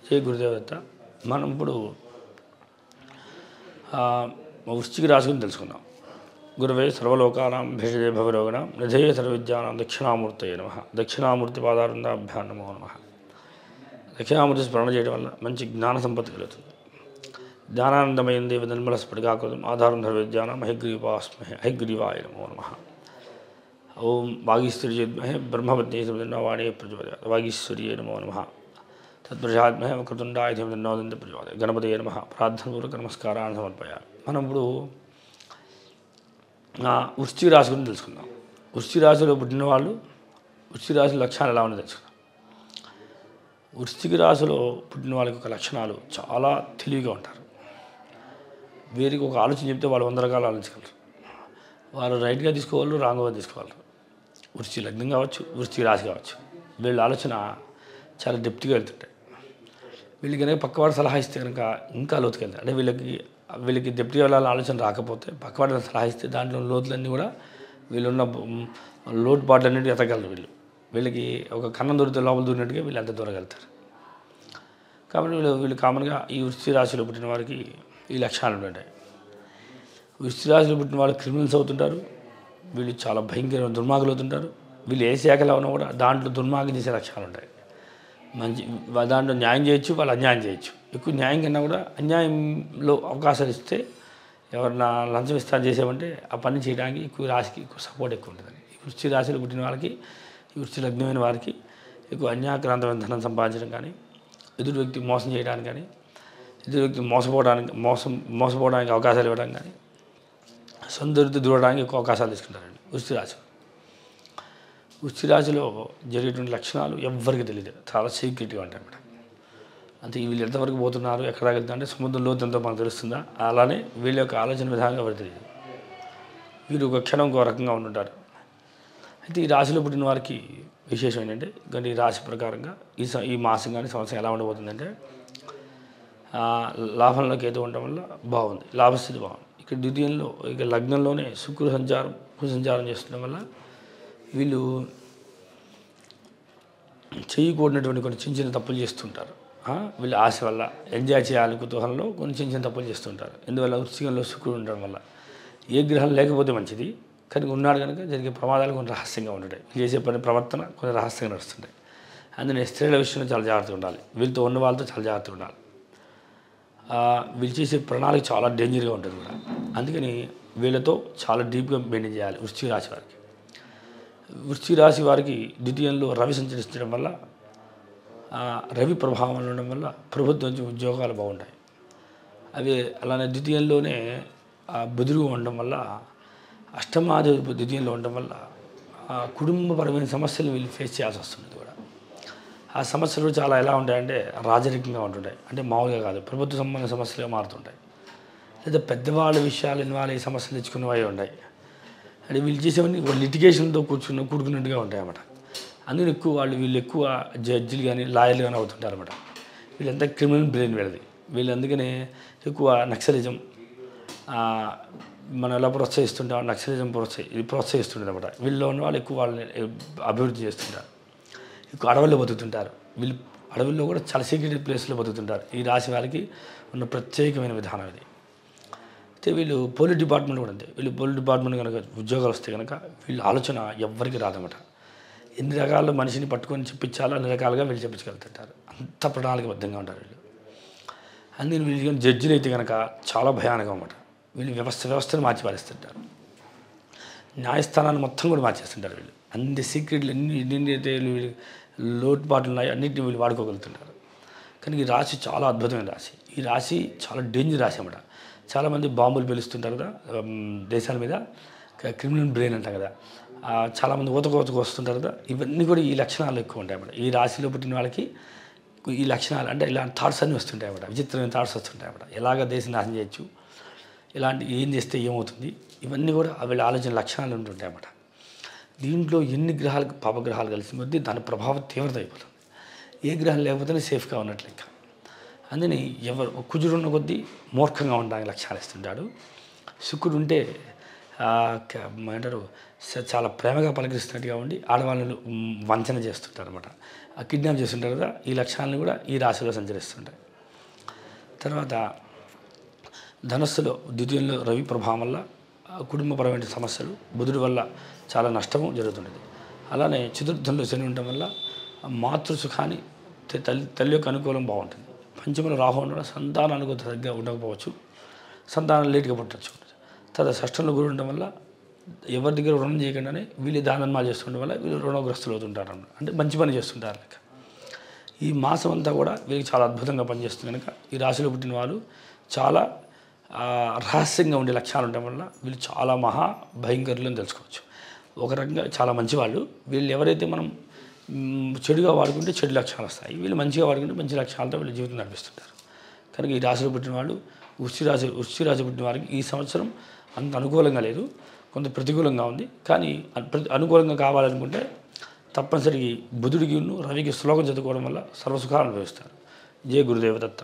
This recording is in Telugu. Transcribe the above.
జై గురుదేవత. మనం ఇప్పుడు వృశ్చిక రాశి గురించి తెలుసుకుందాం. గురవే సర్వలోకానాం భేషజే భవరోగణం నిధేయ సర్వవిద్యానాం దక్షిణామూర్తయే నమః. దక్షిణామూర్తి పాదారుందాభ్యాం నమో నమః. దక్షిణామూర్తి స్మరణ చేయడం వల్ల మంచి జ్ఞాన సంపత్తి కలుగుతుంది. జ్ఞానానందమయం దేవ నిర్మల స్ఫటికాకృతం ఆధారం సర్వవిద్యానాం హయగ్రీవాయ నమో నమః. ఓం వాగీశ్వర్యేద్మహే బ్రహ్మపత్ని వాణి ప్రచోదయాత్ వాగీశ్వర్యే నమో నమః. తత్ప్రసాద్మహే వక్రతుండాయ ధీమతన్నోదంత ప్రచోదయాత్ గణపతయే నమః. ప్రార్థనపూర్వక నమస్కారాన్ని సమర్పయామి. మనం ఇప్పుడు వృశ్చిక రాశి గురించి తెలుసుకుందాం. వృశ్చిక రాశిలో పుట్టిన వాళ్ళు వృశ్చిక రాశి లక్షణాలు ఎలా ఉన్నాయో తెలుసుకుందాం. వృశ్చిక రాశిలో పుట్టిన వాళ్ళకి ఒక లక్షణాలు చాలా తెలివిగా ఉంటారు. వీరికి ఒక ఆలోచన చెప్తే వాళ్ళు 100 రకాలు ఆలోచించగలరు. వాళ్ళు రైట్గా తీసుకోవాలి, రాంగ్గా తీసుకోవాలి. వృశ్చిక లగ్నం కావచ్చు, వృశ్చిక రాశి కావచ్చు, వీళ్ళ ఆలోచన చాలా డెప్త్గా వెళ్తుంటాయి. వీళ్ళకి కనుక పక్కవాడు సలహా ఇస్తే కనుక ఇంకా లోతుకి వెళ్తారు. అంటే వీళ్ళకి డెప్త్గా వెళ్ళాలని ఆలోచన రాకపోతే పక్కవాడిని సలహా ఇస్తే దాంట్లో లోతులన్నీ కూడా వీళ్ళున్న లోటుపాట్లన్నింటినీ ఎతగలరు. వీళ్ళకి ఒక కన్నం దొరికితే లోపల దూరినట్టుగా వీళ్ళు ఎంత దూరం వెళ్తారు. కాబట్టి వీళ్ళు కామన్గా ఈ వృశ్చిక రాశిలో పుట్టిన వారికి ఈ లక్షణాలు ఉంటాయి. వృశ్చిక రాశిలో పుట్టిన వాళ్ళు క్రిమినల్స్ అవుతుంటారు. వీళ్ళు చాలా భయంకరమైన దుర్మార్గులు అవుతుంటారు. వీళ్ళు ఏ శాఖలో ఉన్నా కూడా దాంట్లో దుర్మార్గం చేసే లక్షణాలు ఉంటాయి. దాంట్లో న్యాయం చేయొచ్చు, వాళ్ళు అన్యాయం చేయొచ్చు. ఎక్కువ న్యాయం కన్నా కూడా అన్యాయంలో అవకాశాలు ఇస్తే ఎవరన్నా లంచం ఇస్తారు చేసామంటే ఆ పని చేయడానికి ఎక్కువ రాశికి ఎక్కువ సపోర్ట్ ఎక్కువ ఉంటుంది. ఈ వృశ్చిక రాశిలో పుట్టిన వాళ్ళకి, ఈ వృశ్చిక లగ్నమైన వారికి ఎక్కువ అన్యాక్రాంతమైన ధనం సంపాదించడం కానీ, ఎదుటి వ్యక్తి మోసం చేయడానికి కానీ, ఎదుటి వ్యక్తి మోసపోవడానికి అవకాశాలు ఇవ్వడం కానీ, సొంత వృత్తి దూరడానికి ఎక్కువ అవకాశాలు తీసుకుంటారండి వృశ్చిక రాశి. వృశ్చిక రాశిలో జరిగేటువంటి లక్షణాలు ఎవ్వరికి తెలియదు, చాలా సీక్రెట్గా ఉంటాయి అన్నమాట. అంటే వీళ్ళు ఎంతవరకు పోతున్నారు, ఎక్కడ వెళ్తున్నారు అంటే సముద్రం లోతు ఎంతో మనకు తెలుస్తుందా, అలానే వీళ్ళ యొక్క ఆలోచన విధానంగా ఎవరికి తెలియదు. వీరు ఒక క్షణం ఒక రకంగా ఉంటుంటారు. అయితే ఈ రాశిలో పుట్టిన వారికి విశేషం ఏంటంటే, కానీ ఈ రాశి ప్రకారంగా ఈ మాసం కానీ సంవత్సరం ఎలా ఉండబోతుందంటే, లాభంలోకి ఏదో ఉండడం వల్ల బాగుంది, లాభస్థితి బాగుంది. ఇక్కడ ద్వితీయంలో ఇక లగ్నంలోనే శుక్ర సంచారం చేస్తుండడం వల్ల వీళ్ళు చేయకూడనటువంటి కొన్ని చిన్న చిన్న తప్పులు చేస్తుంటారు. వీళ్ళు ఆశ వల్ల ఎంజాయ్ చేయాలని కుతూహలంలో కొన్ని చిన్న చిన్న తప్పులు చేస్తుంటారు. ఎందువల్ల వృశ్చికంలో శుక్రుడు ఉండడం వల్ల. ఏ గ్రహం లేకపోతే మంచిది, కానీ ఉన్నాడు కనుక జరిగే ప్రమాదాలు కొన్ని రహస్యంగా ఉంటాయి. చేసే పని ప్రవర్తన కొన్ని రహస్యంగా నడుస్తుంటాయి. అందుకని స్త్రీల విషయంలో చాలా జాగ్రత్తగా ఉండాలి. వీళ్ళతో ఉన్న వాళ్ళతో చాలా జాగ్రత్తగా ఉండాలి. వీళ్ళు చేసే ప్రణాళిక చాలా డేంజర్గా ఉంటుంది కూడా. అందుకని వీళ్ళతో చాలా డీప్గా మెయింటైన్ చేయాలి వృశ్చిక రాశి వారికి. వృశ్చిక రాశి వారికి ద్వితీయంలో రవి సంచరిస్తుండడం వల్ల, రవి ప్రభావం ఉండడం వల్ల ప్రభుత్వం నుంచి ఉద్యోగాలు బాగుంటాయి. అవి అలానే ద్వితీయంలోనే బుధుడుగా ఉండడం వల్ల, అష్టమాధిపతి ద్వితీయంలో ఉండడం వల్ల కుటుంబపరమైన సమస్యలు వీళ్ళు ఫేస్ చేయాల్సి వస్తుంది కూడా. ఆ సమస్యలు చాలా ఎలా ఉంటాయంటే రాజరికంగా ఉంటుంటాయి. అంటే మామూలుగా కాదు, ప్రభుత్వ సంబంధ సమస్యలుగా మారుతుంటాయి. లేదా పెద్దవాళ్ళ విషయాలు ఇన్వాల్వ్ అయ్యే సమస్యలు తెచ్చుకునేవి ఉంటాయి. అంటే వీళ్ళు చేసేవన్నీ లిటిగేషన్తో కూడుకున్నట్టుగా ఉంటాయి అన్నమాట. అందుకని వీళ్ళు ఎక్కువ జడ్జిలు కానీ లాయర్లు కానీ అవుతుంటారు అన్నమాట. వీళ్ళంతా క్రిమినల్ బ్రెయిన్ వీళ్ళు అందుకనే ఎక్కువ నక్సలిజం మనం ఎలా ప్రోత్సహిస్తుంటాం, నక్సలిజం ప్రోత్సహిస్తుంటుంది అన్నమాట. వీళ్ళలో ఉన్న వాళ్ళు ఎక్కువ వాళ్ళని అభివృద్ధి చేస్తుంటారు. ఎక్కువ అడవుల్లో బతుకుతుంటారు. వీళ్ళు అడవుల్లో కూడా చాలా సీక్రెట్ ప్లేస్లో బతుకుతుంటారు. ఈ రాశి వారికి ఉన్న ప్రత్యేకమైన విధానం ఇది. అయితే వీళ్ళు పోలీస్ డిపార్ట్మెంట్ కూడా అంతే. వీళ్ళు పోలీస్ డిపార్ట్మెంట్ కనుక ఉద్యోగాలు వస్తే కనుక వీళ్ళ ఆలోచన ఎవ్వరికి రాదన్నమాట. ఎన్ని రకాల మనిషిని పట్టుకొని చెప్పించాలో అన్ని రకాలుగా వీళ్ళు చెప్పించగలుగుతుంటారు. అంత ప్రణాళికబద్ధంగా ఉంటారు వీళ్ళు. అందుకని వీళ్ళు కానీ జడ్జిలు అయితే కనుక చాలా భయానకం అన్నమాట. వీళ్ళు వ్యవస్థను మార్చి పారేస్తుంటారు. న్యాయస్థానాన్ని మొత్తం కూడా మార్చేస్తుంటారు వీళ్ళు. అన్ని సీక్రెట్లు ఎన్ని వీళ్ళు లోటుపాట్లు ఉన్నాయో అన్నింటినీ వీళ్ళు వాడుకోగలుగుతుంటారు. కానీ ఈ రాశి చాలా అద్భుతమైన రాశి. ఈ రాశి చాలా డేంజర్ రాశి అన్నమాట. చాలామంది బాంబులు పేలుస్తుంటారు కదా దేశాల మీద, క్రిమినల్ బ్రెయిన్ అంటాం కదా, చాలామంది ఊతకోతకు వస్తుంటారు కదా. ఇవన్నీ కూడా ఈ లక్షణాలు ఎక్కువ ఉంటాయి అన్నమాట. ఈ రాశిలో పుట్టిన వాళ్ళకి ఈ లక్షణాలు అంటే ఇలాంటి థాట్స్ అన్నీ వస్తుంటాయి అన్నమాట. విచిత్రమైన థాట్స్ వస్తుంటాయి అన్నమాట. ఎలాగ దేశం నాశనం చేయొచ్చు, ఇలాంటి ఏం చేస్తే ఏమవుతుంది, ఇవన్నీ కూడా వీళ్ళ ఆలోచన లక్షణాలు ఉంటుంటాయి అన్నమాట. దీంట్లో ఎన్ని గ్రహాలు పాపగ్రహాలు కలిసి కొద్దీ దాని ప్రభావం తీవ్రత అయిపోతుంది. ఏ గ్రహం లేకపోతేనే సేఫ్గా ఉన్నట్లు లెక్క. అందుకని కుజుడు ఉన్న కొద్దీ మూర్ఖంగా ఉండడానికి లక్షణాలు ఇస్తుంటాడు. శుక్రుడు ఉంటే ఏమంటారు చాలా ప్రేమగా పలకరిస్తున్నట్టుగా ఉండి ఆడవాళ్ళను వంచన చేస్తుంటారు అనమాట. కిడ్నాప్ చేస్తుంటారు కదా, ఈ లక్షణాలను కూడా ఈ రాశిలో సంచరిస్తుంటాయి. తర్వాత ధనస్సులో ద్వితీయంలో రవి ప్రభావం వల్ల కుటుంబపరమైన సమస్యలు, బుధుడి వల్ల చాలా నష్టము జరుగుతుంటుంది. అలానే చతుర్థంలో శని ఉండటం వల్ల మాతృసుఖాన్ని తల్లి యొక్క అనుకూలం బాగుంటుంది. పంచమలో రాహు ఉండడం సంతాన అనుకూలత సరిగ్గా ఉండకపోవచ్చు, సంతానం లేట్గా పుట్టచ్చు. తర్వాత షష్టంలో గురుడు ఉండడం వల్ల ఎవరి దగ్గర రుణం చేయకుండానే వీళ్ళు దానన్మాలు చేస్తుండడం వల్ల వీళ్ళు రుణగ్రస్తులు అవుతుంటారు అన్నమాట. అంటే మంచి పని చేస్తుంటారు కనుక ఈ మాసం అంతా కూడా వీళ్ళకి చాలా అద్భుతంగా పనిచేస్తుంది. కనుక ఈ రాశిలో పుట్టిన వాళ్ళు చాలా రహస్యంగా ఉండే లక్షణాలు ఉండడం వల్ల వీళ్ళు చాలా మహా భయంకరులు అని తెలుసుకోవచ్చు. ఒక రకంగా చాలా మంచివాళ్ళు. వీళ్ళు ఎవరైతే మనం చెడుగా వాడుకుంటే చెడు లక్షణాలు వస్తాయి, వీళ్ళు మంచిగా వాడుకుంటే మంచి లక్షణాలతో వీళ్ళు జీవితం నడిపిస్తుంటారు. కనుక ఈ రాశిలో పుట్టిన వాళ్ళు వృశ్చిక రాశి పుట్టిన వారికి ఈ సంవత్సరం అంత అనుకూలంగా లేదు, కొంత ప్రతికూలంగా ఉంది. కానీ అనుకూలంగా కావాలనుకుంటే తప్పనిసరిగా బుధుడికి రవికి శ్లోకం చదువుకోవడం వల్ల సర్వసుఖాలు అనుభవిస్తారు. జయ గురుదేవ దత్త.